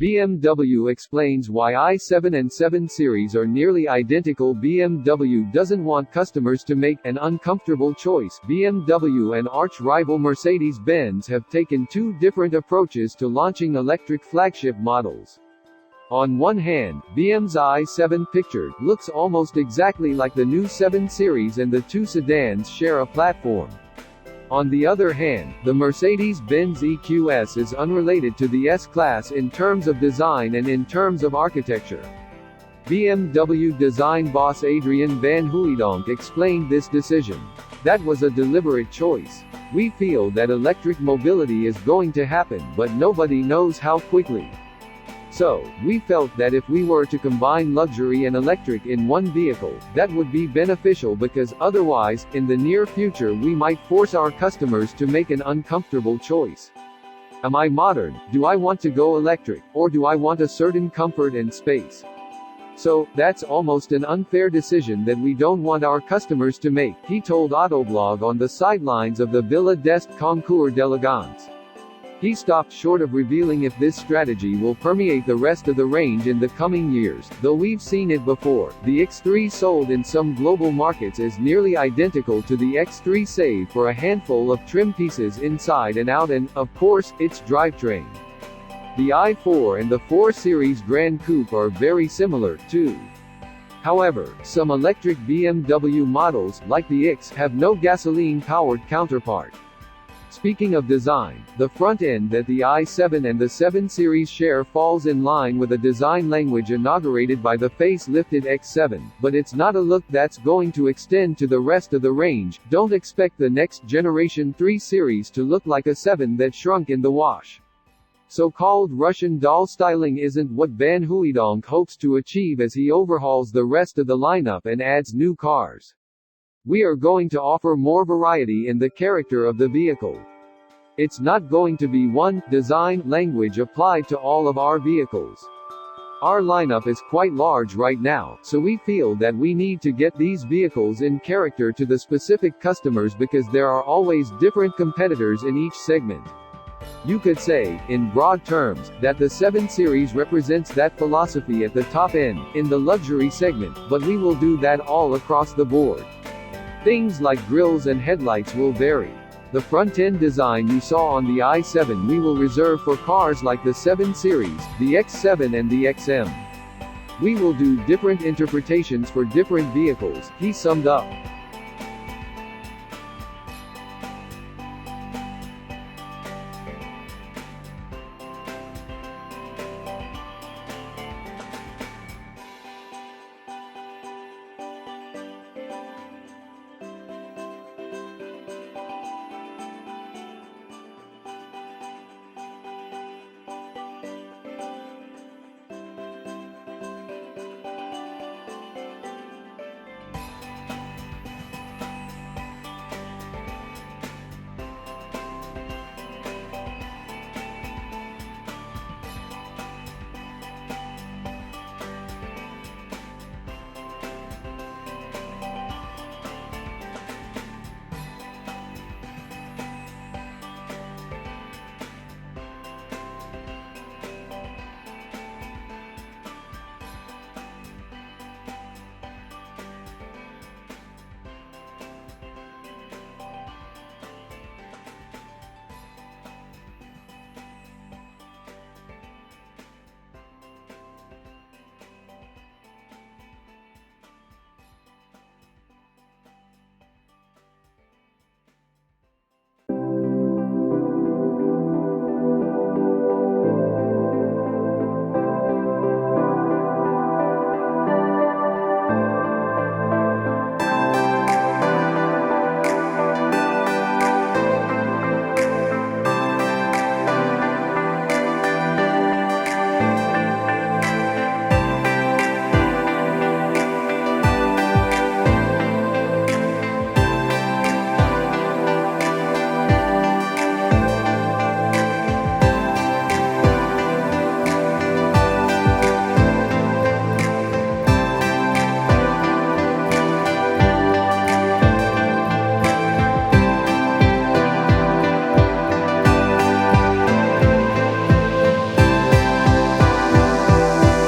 BMW explains why i7 and 7 Series are nearly identical. BMW doesn't want customers to make an uncomfortable choice. BMW and arch-rival Mercedes-Benz have taken two different approaches to launching electric flagship models. On one hand, BM's i7 pictured looks almost exactly like the new 7 Series, and the two sedans share a platform. On the other hand, the Mercedes-Benz EQS is unrelated to the S-Class in terms of design and in terms of architecture. BMW design boss Adrian van Hooydonk explained this decision. That was a deliberate choice. We feel that electric mobility is going to happen, but nobody knows how quickly. So, we felt that if we were to combine luxury and electric in one vehicle, that would be beneficial, because otherwise, in the near future we might force our customers to make an uncomfortable choice. Am I modern? Do I want to go electric? Or do I want a certain comfort and space? So, that's almost an unfair decision that we don't want our customers to make, he told Autoblog on the sidelines of the Villa d'Est Concours d'Elegance. He stopped short of revealing if this strategy will permeate the rest of the range in the coming years, though we've seen it before. The X3 sold in some global markets is nearly identical to the X3 save for a handful of trim pieces inside and out and, of course, its drivetrain. The i4 and the 4 Series Grand Coupe are very similar, too. However, some electric BMW models, like the X, have no gasoline-powered counterpart. Speaking of design, the front end that the i7 and the 7 Series share falls in line with a design language inaugurated by the facelifted X7, but it's not a look that's going to extend to the rest of the range. Don't expect the next generation 3 Series to look like a 7 that shrunk in the wash. So-called Russian doll styling isn't what Van Hooydonk hopes to achieve as he overhauls the rest of the lineup and adds new cars. We are going to offer more variety in the character of the vehicle. It's not going to be one design language applied to all of our vehicles. Our lineup is quite large right now, so we feel that we need to get these vehicles in character to the specific customers, because there are always different competitors in each segment. You could say, in broad terms, that the 7 Series represents that philosophy at the top end, in the luxury segment, but we will do that all across the board. Things like grills and headlights will vary. The front-end design you saw on the i7 we will reserve for cars like the 7 Series, the X7 and the XM. We will do different interpretations for different vehicles, he summed up.